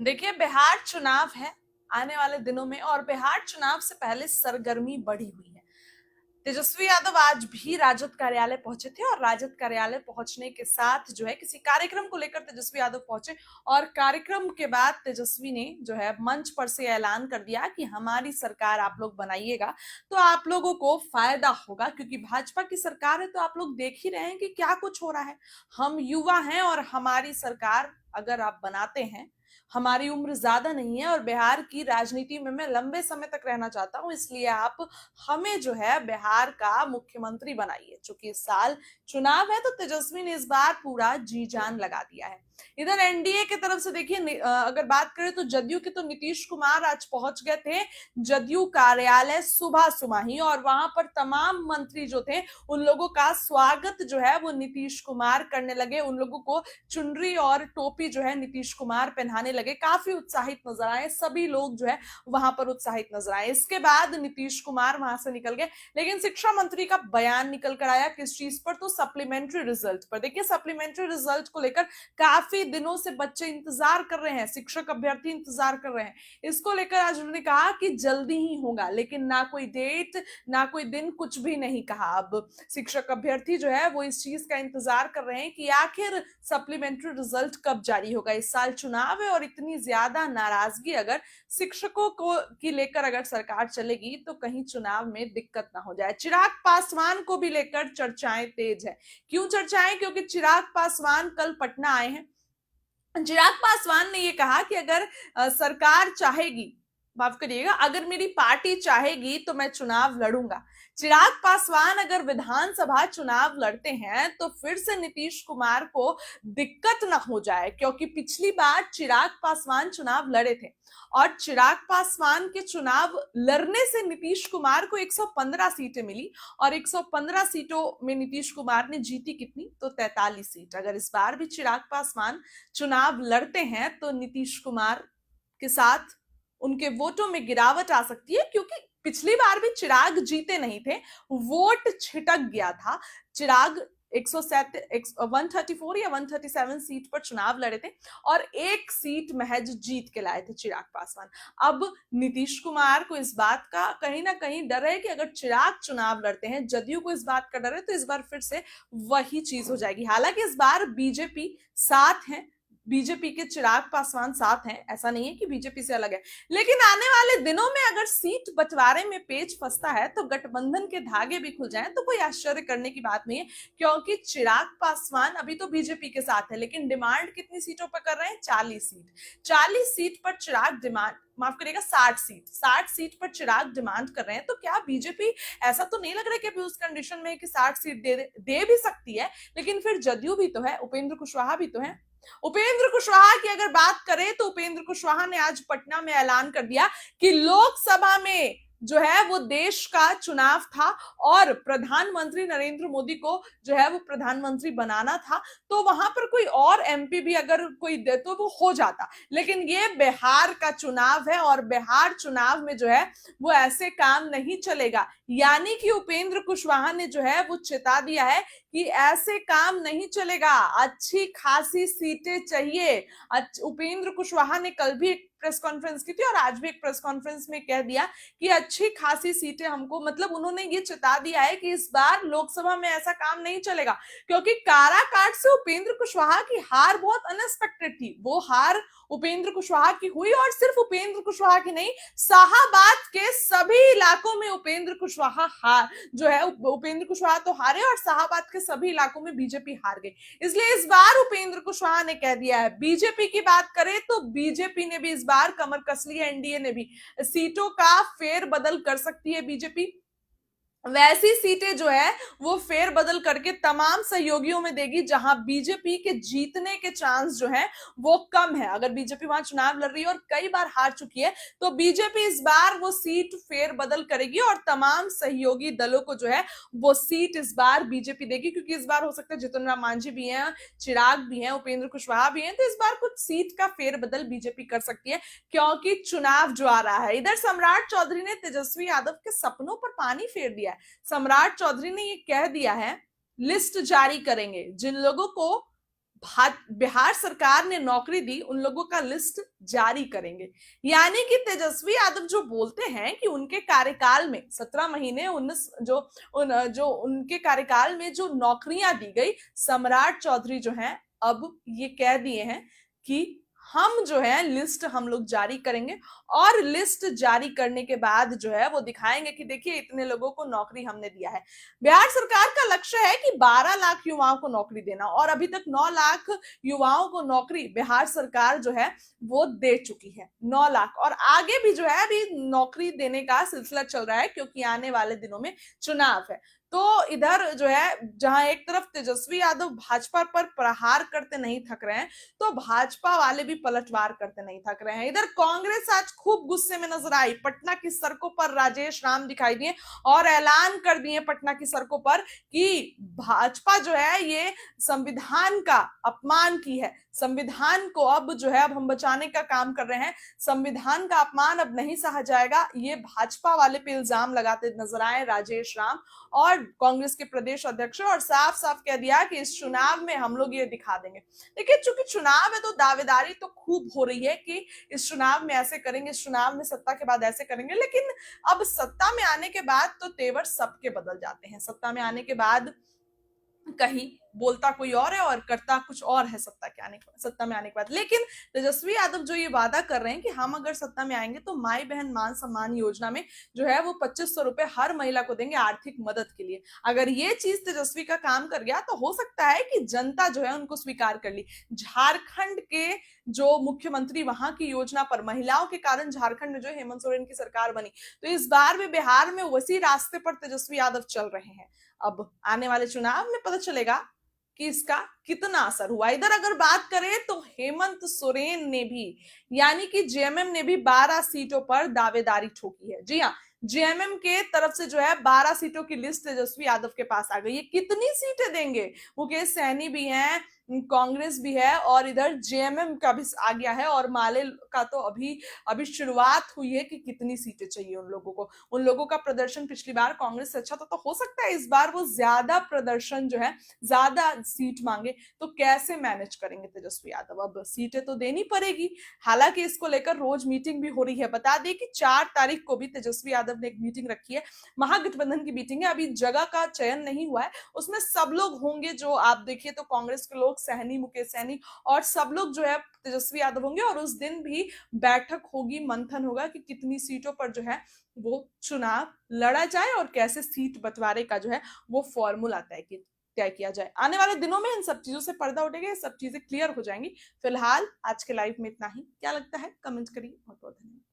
देखिए, बिहार चुनाव है आने वाले दिनों में और बिहार चुनाव से पहले सरगर्मी बढ़ी हुई है। तेजस्वी यादव आज भी राजद कार्यालय पहुंचे थे और राजद कार्यालय पहुंचने के साथ जो है किसी कार्यक्रम को लेकर तेजस्वी यादव पहुंचे और कार्यक्रम के बाद तेजस्वी ने जो है मंच पर से ऐलान कर दिया कि हमारी सरकार आप लोग बनाइएगा तो आप लोगों को फायदा होगा, क्योंकि भाजपा की सरकार है तो आप लोग देख ही रहे हैं कि क्या कुछ हो रहा है। हम युवा हैं और हमारी सरकार अगर आप बनाते हैं, हमारी उम्र ज्यादा नहीं है और बिहार की राजनीति में मैं लंबे समय तक रहना चाहता हूं, इसलिए आप हमें जो है बिहार का मुख्यमंत्री बनाइए। चूंकि इस साल चुनाव है तो तेजस्वी ने इस बार पूरा जी जान लगा दिया है। इधर एनडीए की तरफ से देखिए, अगर बात करें तो जदयू के तो नीतीश कुमार आज पहुंच गए थे जदयू कार्यालय सुबह सुबह ही, और वहां पर तमाम मंत्री जो थे उन लोगों का स्वागत जो है वो नीतीश कुमार करने लगे। उन लोगों को चुनरी और टोपी जो है नीतीश कुमार पहनाने लगे। काफी उत्साहित नजर आए सभी लोग जो है वहां पर उत्साहित नजर आए। इसके बाद नीतीश कुमार वहां से निकल गए, लेकिन शिक्षा मंत्री का बयान निकल कर आया किस चीज पर, तो सप्लीमेंट्री रिजल्ट पर। देखिए, सप्लीमेंट्री रिजल्ट को लेकर काफी दिनों से बच्चे इंतजार कर रहे हैं, शिक्षक अभ्यर्थी इंतजार कर रहे हैं। इसको लेकर आज उन्होंने कहा कि जल्दी ही होगा, लेकिन ना कोई डेट ना कोई दिन, कुछ भी नहीं कहा। अब शिक्षक अभ्यर्थी जो है वो इस चीज का इंतजार कर रहे हैं कि आखिर सप्लीमेंट्री रिजल्ट कब जारी होगा। इस साल चुनाव है और इतनी ज्यादा नाराजगी अगर शिक्षकों को की लेकर अगर सरकार चलेगी तो कहीं चुनाव में दिक्कत ना हो जाए। चिराग पासवान को भी लेकर चर्चाएं तेज है। क्यों चर्चाएं? क्योंकि चिराग पासवान कल पटना आए हैं। चिराग पासवान ने ये कहा कि अगर सरकार चाहेगी, माफ करिएगा, अगर मेरी पार्टी चाहेगी तो मैं चुनाव लड़ूंगा। चिराग पासवान अगर विधानसभा चुनाव लड़ते हैं तो फिर से नीतीश कुमार को दिक्कत ना हो जाए, क्योंकि पिछली बार चिराग पासवान चुनाव लड़े थे और चिराग पासवान के चुनाव लड़ने से नीतीश कुमार को 115 सीटें मिली और 115 सीटों में नीतीश कुमार ने जीती कितनी, तो 43 सीट। अगर इस बार भी चिराग पासवान चुनाव लड़ते हैं तो नीतीश कुमार के साथ उनके वोटों में गिरावट आ सकती है, क्योंकि पिछली बार भी चिराग जीते नहीं थे, वोट छिटक गया था। चिराग 134 या 137 सीट पर चुनाव लड़े थे और एक सीट महज जीत के लाए थे चिराग पासवान। अब नीतीश कुमार को इस बात का कहीं ना कहीं डर है कि अगर चिराग चुनाव लड़ते हैं, जदयू को इस बात का डर है, तो इस बार फिर से वही चीज हो जाएगी। हालांकि इस बार बीजेपी साथ है, बीजेपी के चिराग पासवान साथ हैं, ऐसा नहीं है कि बीजेपी से अलग है, लेकिन आने वाले दिनों में अगर सीट बंटवारे में पेच फंसता है तो गठबंधन के धागे भी खुल जाएं तो कोई आश्चर्य करने की बात नहीं है, क्योंकि चिराग पासवान अभी तो बीजेपी के साथ है, लेकिन डिमांड कितनी सीटों पर कर रहे हैं? 40 सीट। 40 सीट पर चिराग डिमांड, माफ करिएगा, 60 सीट पर चिराग डिमांड कर रहे हैं। तो क्या बीजेपी, ऐसा तो नहीं लग रहा है कि अभी उस कंडीशन में कि 60 सीट दे भी सकती है, लेकिन फिर जदयू भी तो है, उपेंद्र कुशवाहा भी तो है। उपेंद्र कुशवाहा की अगर बात करें तो उपेंद्र कुशवाहा ने आज पटना में ऐलान कर दिया कि लोकसभा में जो है वो देश का चुनाव था और प्रधानमंत्री नरेंद्र मोदी को जो है वो प्रधानमंत्री बनाना था, तो वहां पर कोई और एमपी भी अगर कोई दे तो वो हो जाता, लेकिन ये बिहार का चुनाव है और बिहार चुनाव में जो है वो ऐसे काम नहीं चलेगा। यानी कि उपेंद्र कुशवाहा ने जो है वो चेता दिया है कि ऐसे काम नहीं चलेगा, अच्छी खासी सीटें चाहिए। उपेंद्र कुशवाहा ने कल भी एक प्रेस कॉन्फ्रेंस की थी और आज भी एक प्रेस कॉन्फ्रेंस में कह दिया कि अच्छी खासी सीटें हमको, मतलब उन्होंने ये चेता दिया है कि इस बार लोकसभा में ऐसा काम नहीं चलेगा, क्योंकि काराकाट से उपेंद्र कुशवाहा की हार बहुत अनएक्सपेक्टेड थी। वो हार उपेंद्र कुशवाहा की हुई और सिर्फ उपेंद्र कुशवाहा की नहीं, शाहाबाद के सभी इलाकों में उपेंद्र कुशवाहा हार जो है, उपेंद्र कुशवाहा तो हारे और शाहाबाद के सभी इलाकों में बीजेपी हार गई। इसलिए इस बार उपेंद्र कुशवाहा ने कह दिया है। बीजेपी की बात करें तो बीजेपी ने भी इस बार कमर कस ली है, एनडीए ने भी, सीटों का फेर बदल कर सकती है बीजेपी। वैसी सीटें जो है वो फेर बदल करके तमाम सहयोगियों में देगी जहां बीजेपी के जीतने के चांस जो है वो कम है। अगर बीजेपी वहां चुनाव लड़ रही है और कई बार हार चुकी है तो बीजेपी इस बार वो सीट फेर बदल करेगी और तमाम सहयोगी दलों को जो है वो सीट इस बार बीजेपी देगी, क्योंकि इस बार हो सकता है जितन राम मांझी भी हैं, चिराग भी हैं, उपेंद्र कुशवाहा भी हैं, तो इस बार कुछ सीट का फेर बदल बीजेपी कर सकती है, क्योंकि चुनाव जो आ रहा है। इधर सम्राट चौधरी ने तेजस्वी यादव के सपनों पर पानी फेर दिया है। सम्राट चौधरी ने ये कह दिया है, लिस्ट जारी करेंगे, जिन लोगों को बिहार सरकार ने नौकरी दी उन लोगों का लिस्ट जारी करेंगे। यानी कि तेजस्वी यादव जो बोलते हैं कि उनके कार्यकाल में 17 महीने 19 जो उनके कार्यकाल में जो नौकरियां दी गई, सम्राट चौधरी जो हैं अब ये कह दिए हैं कि हम जो है लिस्ट हम लोग जारी करेंगे, और लिस्ट जारी करने के बाद जो है वो दिखाएंगे कि देखिए इतने लोगों को नौकरी हमने दिया है। बिहार सरकार का लक्ष्य है कि 12 लाख युवाओं को नौकरी देना, और अभी तक 9 लाख युवाओं को नौकरी बिहार सरकार जो है वो दे चुकी है। 9 लाख, और आगे भी जो है अभी नौकरी देने का सिलसिला चल रहा है, क्योंकि आने वाले दिनों में चुनाव है। तो इधर जो है जहां एक तरफ तेजस्वी यादव भाजपा पर प्रहार करते नहीं थक रहे हैं, तो भाजपा वाले भी पलटवार करते नहीं थक रहे हैं। इधर कांग्रेस आज खूब गुस्से में नजर आई। पटना की सड़कों पर राजेश राम दिखाई दिए और ऐलान कर दिए पटना की सड़कों पर कि भाजपा जो है ये संविधान का अपमान की है, संविधान को अब जो है अब हम बचाने का काम कर रहे हैं, संविधान का अपमान अब नहीं सहा जाएगा। ये भाजपा वाले पे इल्जाम लगाते नजर आए राजेश राम और कांग्रेस के प्रदेश अध्यक्ष, और साफ साफ कह दिया कि इस चुनाव में हम लोग ये दिखा देंगे। देखिए चूंकि चुनाव है तो दावेदारी तो खूब हो रही है कि इस चुनाव में ऐसे करेंगे, इस चुनाव में सत्ता के बाद ऐसे करेंगे, लेकिन अब सत्ता में आने के बाद तो तेवर सबके बदल जाते हैं। सत्ता में आने के बाद कहीं बोलता कोई और है और करता कुछ और है सत्ता में आने के बाद। लेकिन तेजस्वी यादव जो ये वादा कर रहे हैं कि हम अगर सत्ता में आएंगे तो माई बहन मान सम्मान योजना में जो है वो 2500 रुपए हर महिला को देंगे आर्थिक मदद के लिए। अगर ये चीज तेजस्वी का काम कर गया तो हो सकता है कि जनता जो है उनको स्वीकार कर ली। झारखंड के जो मुख्यमंत्री वहां की योजना पर महिलाओं के कारण झारखंड में जो हेमंत सोरेन की सरकार बनी, तो इस बार भी बिहार में उसी रास्ते पर तेजस्वी यादव चल रहे हैं। अब आने वाले चुनाव में पता चलेगा कि इसका कितना असर हुआ। इधर अगर बात करें तो हेमंत सोरेन ने भी, यानी कि जेएमएम ने भी 12 सीटों पर दावेदारी ठोकी है। जी हाँ, जेएमएम के तरफ से जो है 12 सीटों की लिस्ट तेजस्वी यादव के पास आ गई है। कितनी सीटें देंगे, मुकेश सहनी भी हैं, कांग्रेस भी है, और इधर जेएमएम का भी आ गया है, और माले का तो अभी अभी शुरुआत हुई है कि कितनी सीटें चाहिए उन लोगों को। उन लोगों का प्रदर्शन पिछली बार कांग्रेस से अच्छा था, तो हो सकता है इस बार वो ज्यादा प्रदर्शन जो है ज्यादा सीट मांगे। तो कैसे मैनेज करेंगे तेजस्वी यादव, अब सीटें तो देनी पड़ेगी। हालांकि इसको लेकर रोज मीटिंग भी हो रही है। बता दें कि 4 तारीख को भी तेजस्वी यादव ने एक मीटिंग रखी है, महागठबंधन की मीटिंग है। अभी जगह का चयन नहीं हुआ है, उसमें सब लोग होंगे। जो आप देखिए तो कांग्रेस के लोग, सहनी, मुकेश सहनी और सब लोग जो है तेजस्वी यादव होंगे, और उस दिन भी बैठक होगी, मंथन होगा कि कितनी सीटों पर जो है वो चुनाव लड़ा जाए और कैसे सीट बंटवारे का जो है वो फॉर्मूला तय किया जाए। आने वाले दिनों में इन सब चीजों से पर्दा उठेगा, ये सब चीजें क्लियर हो जाएंगी। फिलहाल आज के लाइव में इतना ही। क्या लगता है कमेंट करिए। बहुत बहुत धन्यवाद।